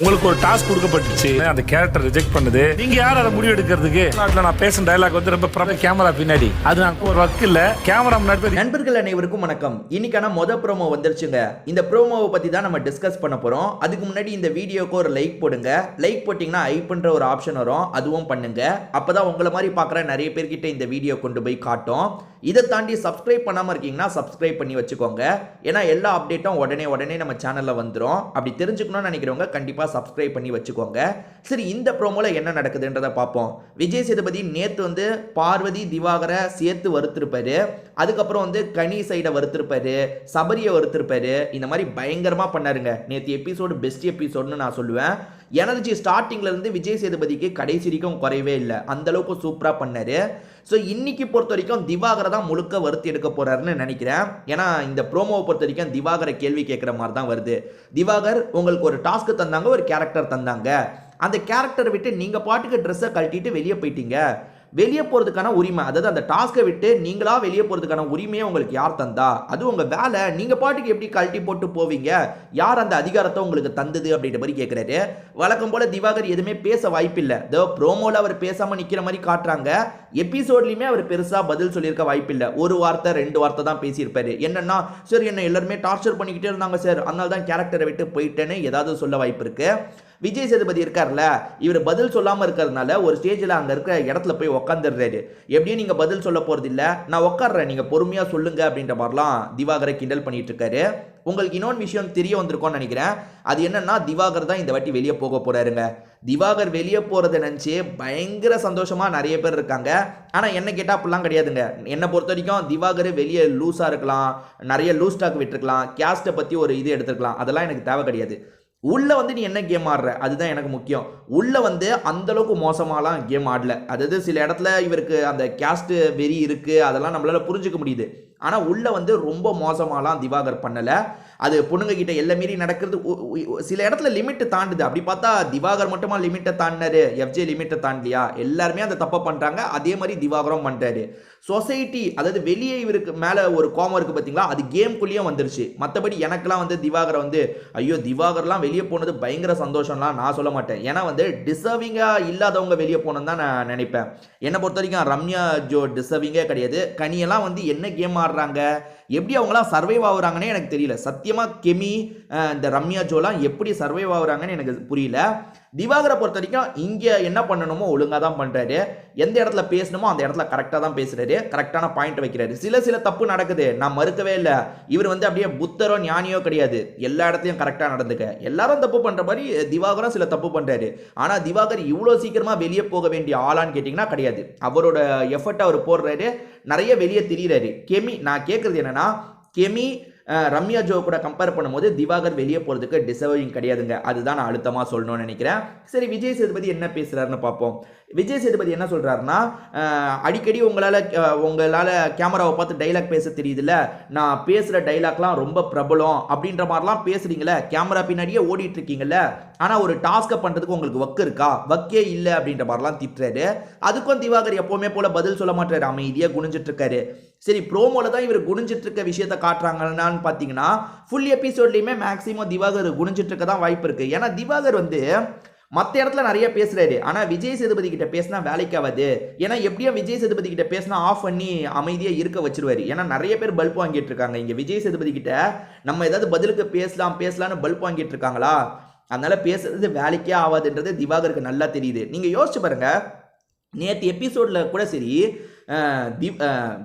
உங்களுக்கு ஒரு டாஸ்க் கொடுக்கப்பட்டுச்சு, அந்த கேரக்டர் ரிஜெக்ட் பண்ணுது, நீங்க யார் அதை முடிவு எடுக்கிறதுக்கு? நாட்டில் நான் பேசுற டயலாக் வந்து ரொம்ப கேமரா பின்னாடி, அது நான் ஒரு ஒர்க் இல்ல, கேமரா முன்னாடி. நண்பர்கள் அனைவருக்கும் வணக்கம். இன்னைக்கான ப்ரோமோ வந்துருச்சுங்க. இந்த ப்ரோமோவை பத்தி தான் நம்ம டிஸ்கஸ் பண்ண போறோம். அதுக்கு முன்னாடி இந்த வீடியோக்கு ஒரு லைக் போடுங்க. லைக் போட்டீங்கன்னா ஐப்ன்ற ஒரு ஆப்ஷன் வரும், அதுவும் பண்ணுங்க. அப்பதான் உங்களை மாதிரி பார்க்குற நிறைய பேர்கிட்ட இந்த வீடியோ கொண்டு போய் காட்டும். இதை தாண்டி சப்ஸ்கிரைப் பண்ணாம இருக்கீங்கன்னா சப்ஸ்கிரைப் பண்ணி வச்சுக்கோங்க. ஏன்னா எல்லா அப்டேட்டும் உடனே நம்ம சேனல்ல வந்துடும். அப்படி தெரிஞ்சுக்கணும்னு நினைக்கிறவங்க கண்டிப்பா சப்ஸ்கிரைப் பண்ணி வச்சுக்கோங்க. சரி, இந்த ப்ரோமோல என்ன நடக்குதுன்றதை பார்ப்போம். விஜய் சேதுபதி நேத்து வந்து பார்வதி திவாகரை சேர்த்து வறுத்திருப்பாரு. அதுக்கப்புறம் வந்து கனி சைடை வறுத்திருப்பாரு, சபரியை வறுத்திருப்பாரு. இந்த மாதிரி பயங்கரமா பண்ணாருங்க. நேற்று எபிசோடு பெஸ்ட் எபிசோடுன்னு நான் சொல்லுவேன். எனர்ஜி ஸ்டார்டிங்ல இருந்து விஜய் சேதுபதிக்கு கடைசி வரைக்கும் குறையவே இல்லை. அந்த அளவுக்கு சூப்பரா பண்ணாரு. ஸோ இன்னைக்கு பொறுத்த வரைக்கும் திவாகரை தான் முழுக்க வறுத்து எடுக்க போறாருன்னு நினைக்கிறேன். ஏன்னா இந்த ப்ரோமோவை பொறுத்த வரைக்கும் திவாகரை கேள்வி கேட்குற மாதிரி தான் வருது. திவாகர், உங்களுக்கு ஒரு டாஸ்க் தந்தாங்க, ஒரு கேரக்டர் தந்தாங்க. அந்த கேரக்டரை விட்டு நீங்க பாட்டுக்கு ட்ரெஸ்ஸை கழட்டிட்டு வெளியே போயிட்டீங்க. வெளியே போகிறதுக்கான உரிமை, அதாவது அந்த டாஸ்க்கை விட்டு நீங்களா வெளியே போகிறதுக்கான உரிமையை உங்களுக்கு யார் தந்தா? அது உங்கள் வேலை. நீங்கள் பாட்டுக்கு எப்படி கழட்டி போட்டு போவீங்க? யார் அந்த அதிகாரத்தை உங்களுக்கு தந்தது அப்படின்ற மாதிரி கேட்குறாரு. வழக்கம் போல் திவாகர் எதுவுமே பேச வாய்ப்பில்லை. இதோ ப்ரோமோவில் அவர் பேசாமல் நிற்கிற மாதிரி காட்டுறாங்க. எபிசோட்லையுமே அவர் பெருசாக பதில் சொல்லியிருக்க வாய்ப்பில்லை. ஒரு வார்த்தை 2 வார்த்தை தான் பேசியிருப்பாரு. என்னன்னா, சார் என்ன எல்லாருமே டார்ச்சர் பண்ணிக்கிட்டே இருந்தாங்க சார், அதனால தான் கேரக்டரை விட்டு போயிட்டேன்னு ஏதாவது சொல்ல வாய்ப்பு இருக்கு. விஜய் சேதுபதி இருக்கார்ல, இவர் பதில் சொல்லாமல் இருக்கிறதுனால ஒரு ஸ்டேஜில் அங்கே இருக்கிற இடத்துல போய் உட்காந்துடுறாரு. எப்படியும் நீங்கள் பதில் சொல்ல போகிறது இல்லை, நான் உட்காடுறேன், நீங்கள் பொறுமையாக சொல்லுங்க அப்படின்ற மாதிரிலாம் திவாகரை கிண்டல் பண்ணிட்டு இருக்காரு. உங்களுக்கு இன்னொன்று விஷயம் தெரிய வந்திருக்கும்னு நினைக்கிறேன். அது என்னன்னா, திவாகர் தான் இந்த வாட்டி வெளியே போக போறாருங்க. திவாகர் வெளியே போறதை நினச்சி பயங்கர சந்தோஷமா நிறைய பேர் இருக்காங்க. ஆனால் என்ன கேட்டால் அப்படிலாம் கிடையாதுங்க. என்னை பொறுத்த வரைக்கும் திவாகர் வெளியே லூஸாக இருக்கலாம், நிறைய லூஸ் ஸ்டாக் விட்டுருக்கலாம், கேஸ்ட்டை பற்றி ஒரு இது எடுத்துருக்கலாம். அதெல்லாம் எனக்கு தேவை கிடையாது. உள்ள வந்து நீ என்ன கேம் ஆடுற, அதுதான் எனக்கு முக்கியம். உள்ள வந்து அந்த அளவுக்கு மோசமாலாம் கேம் ஆடல. அதாவது சில இடத்துல இவருக்கு அந்த கேஸ்ட் வெறி இருக்கு, அதெல்லாம் நம்மளால புரிஞ்சுக்க முடியுது. ஆனால் உள்ள வந்து ரொம்ப மோசமாலாம் திவாகர் பண்ணலை. அது பொண்ணுங்க கிட்ட எல்லாம் மீறி நடக்கிறது. சில இடத்துல லிமிட் தாண்டுது. அப்படி பார்த்தா திவாகர் மட்டுமா லிமிட்டை தாண்டினாரு? எஃப்ஜே லிமிட்டை தாண்டலையா? எல்லாருமே அந்த தப்பை பண்ணுறாங்க. அதே மாதிரி திவாகரும் பண்ணுறாரு. சொசைட்டி, அதாவது வெளியே இவருக்கு மேலே ஒரு கோமம் இருக்குது பார்த்தீங்களா, அது கேம்குள்ளேயும் வந்துருச்சு. மற்றபடி எனக்கெல்லாம் வந்து திவாகரை வந்து ஐயோ திவாகர்லாம் வெளியே போனது பயங்கர சந்தோஷம்லாம் நான் சொல்ல மாட்டேன். ஏன்னா வந்து டிசர்விங்காக இல்லாதவங்க வெளியே போனோன்னு தான் நான் நினைப்பேன். என்னை பொறுத்த வரைக்கும் ரம்யா ஜோ டிசர்விங்கே கிடையாது. கனியெல்லாம் வந்து என்ன கேம் ஆடுறாங்க, எப்படி அவங்களாம் சர்வைவ் ஆகுறாங்கன்னே எனக்கு தெரியல. சத்தியமாக கெமி, இந்த ரம்யா ஜோலாம் எப்படி சர்வைவ் ஆகுறாங்கன்னு எனக்கு புரியல. திவாகரை பொறுத்த வரைக்கும் இங்கே என்ன பண்ணணுமோ ஒழுங்காக தான் பண்ணுறாரு. எந்த இடத்துல பேசணுமோ அந்த இடத்துல கரெக்டாக தான் பேசுகிறாரு, கரெக்டான பாயிண்ட் வைக்கிறாரு. சில தப்பு நடக்குது, நான் மறுக்கவே இல்லை. இவர் வந்து அப்படியே புத்தரோ ஞானியோ கிடையாது. எல்லா இடத்துலையும் கரெக்டாக நடந்துக்க. எல்லாரும் தப்பு பண்ணுற மாதிரி திவாகரும் சில தப்பு பண்ணுறாரு. ஆனால் திவாகர் இவ்வளோ சீக்கிரமாக வெளியே போக வேண்டிய ஆளான்னு கேட்டிங்கன்னா கிடையாது. அவரோட எஃபர்ட்டை அவர் போடுறாரு, நிறைய வெளியே திரியிறாரு. கெமி, நான் கேட்குறது என்னன்னா, கெமி ரம்யா ஜோ கூட கம்பேர் பண்ணும்போது திவாகர் வெளியே போகிறதுக்கு டிசர்விங் கிடையாதுங்க. அதுதான் நான் அழுத்தமாக சொல்லணும்னு நினைக்கிறேன். சரி, விஜய் சேதுபதி என்ன பேசுகிறாருன்னு பார்ப்போம். விஜய் சேதுபதி என்ன சொல்கிறாருன்னா, அடிக்கடி உங்களால் கேமராவை பார்த்து டைலாக் பேச தெரியுதுல்ல, நான் பேசுகிற டைலாக்லாம் ரொம்ப பிரபலம் அப்படின்ற மாதிரிலாம் பேசுகிறீங்களே, கேமரா பின்னாடியே ஓடிட்டு இருக்கீங்கல்ல, ஆனால் ஒரு டாஸ்க்கை பண்ணுறதுக்கு உங்களுக்கு வக்கு இருக்கா? வக்கே இல்லை அப்படின்ற மாதிரிலாம் திட்டுறாரு. அதுக்கும் திவாகர் எப்போவுமே போல் பதில் சொல்ல மாட்டாரு, அமைதியாக குனிஞ்சிட்டு இருக்காரு. சரி, ப்ரோமோவில் தான் இவர் குனிஞ்சிட்டு இருக்க விஷயத்த காட்டுறாங்கன்னு பார்த்தீங்கன்னா, ஃபுல் எபிசோட்லையுமே மேக்ஸிமம் திவாகர் குனிஞ்சிட்டு இருக்க தான் வாய்ப்பு இருக்குது. ஏன்னா திவாகர் வந்து மற்ற இடத்துல நிறைய பேசுறாரு, ஆனால் விஜய் சேதுபதி கிட்ட பேசினா வேலைக்காவது. ஏன்னா எப்படியும் விஜய் சேதுபதி கிட்ட பேசினா ஆஃப் பண்ணி அமைதியாக இருக்க வச்சிருவாரு. ஏன்னா நிறைய பேர் பல்ப் வாங்கிட்டு இருக்காங்க இங்கே விஜய் சேதுபதி கிட்ட. நம்ம ஏதாவது பதிலுக்கு பேசலாம்னு பல்ப் வாங்கிட்டு இருக்காங்களா? அதனால பேசுறது வேலைக்கே ஆகாதுன்றது திவாகருக்கு நல்லா தெரியுது. நீங்கள் யோசிச்சு பாருங்க, நேற்று எபிசோடில் கூட சரி,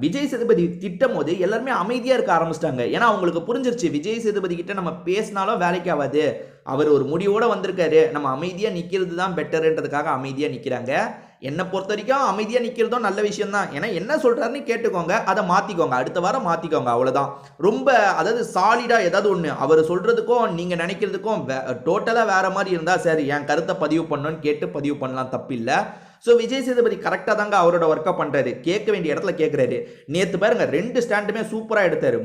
விஜய் சேதுபதி திட்டும் போது எல்லாருமே அமைதியாக இருக்க ஆரம்பிச்சிட்டாங்க. ஏன்னா அவங்களுக்கு புரிஞ்சிருச்சு, விஜய் சேதுபதி கிட்ட நம்ம பேசினாலும் வேலைக்கு ஆகாது. அவர் ஒரு முடிவோடு வந்திருக்காரு, நம்ம அமைதியாக நிற்கிறது தான் பெட்டர்ன்றதுக்காக அமைதியாக நிற்கிறாங்க. என்னை பொறுத்த வரைக்கும் அமைதியாக நிற்கிறதும் நல்ல விஷயம் தான். ஏன்னா என்ன சொல்கிறாருன்னு கேட்டுக்கோங்க, அதை மாற்றிக்கோங்க, அடுத்த வாரம் மாற்றிக்கோங்க, அவ்வளோதான். ரொம்ப அதாவது சாலிடாக ஏதாவது ஒன்று அவர் சொல்கிறதுக்கும் நீங்கள் நினைக்கிறதுக்கும் டோட்டலாக வேறு மாதிரி இருந்தால் சரி, என் கருத்தை பதிவு பண்ணணும்னு கேட்டு பதிவு பண்ணலாம், தப்பில்லை. ஸோ விஜய் சேதுபதி கரெக்டாக தாங்க அவரோட ஒர்க்கை பண்றாரு, கேட்க வேண்டிய இடத்துல கேட்கிறாரு. நேத்து பாருங்க 2 ஸ்டாண்டுமே சூப்பரா எடுத்தாரு.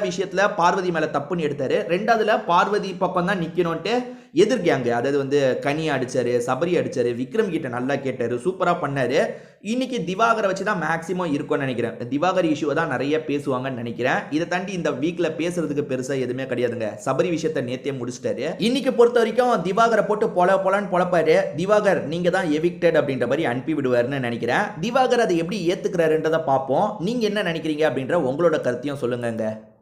விஷயத்துல பார்வதி மேல தப்புன்னு எடுத்தாரு, ரெண்டாவதுல பார்வதி பக்கம் தான் நிக்கணும்ட்டு எதிர்கேங்க, அதாவது வந்து கனி அடிச்சாரு, சபரி அடிச்சாரு, விக்ரம் கிட்ட நல்லா கேட்டாரு, சூப்பரா பண்ணாரு. இன்னைக்கு திவாகரை வச்சு தான் மேக்ஸிமம் இருக்கும்னு நினைக்கிறேன். திவாகர் இஷ்யூவை தான் நிறைய பேசுவாங்கன்னு நினைக்கிறேன். இதை தாண்டி இந்த வீக்ல பேசுறதுக்கு பெருசா எதுவுமே கிடையாதுங்க. சபரி விஷயத்தை நேத்தே முடிச்சிட்டாரு. இன்னைக்கு பொறுத்த வரைக்கும் திவாகரை போட்டு பொலன்னு பொழப்பாரு. திவாகர் நீங்க தான் எவிக்டட் அப்படின்ற மாதிரி அனுப்பி விடுவாருன்னு நினைக்கிறேன். திவாகர் அதை எப்படி ஏத்துக்கிறாருன்றதை பார்ப்போம். நீங்க என்ன நினைக்கிறீங்க அப்படின்ற உங்களோட கருத்தையும் சொல்லுங்க.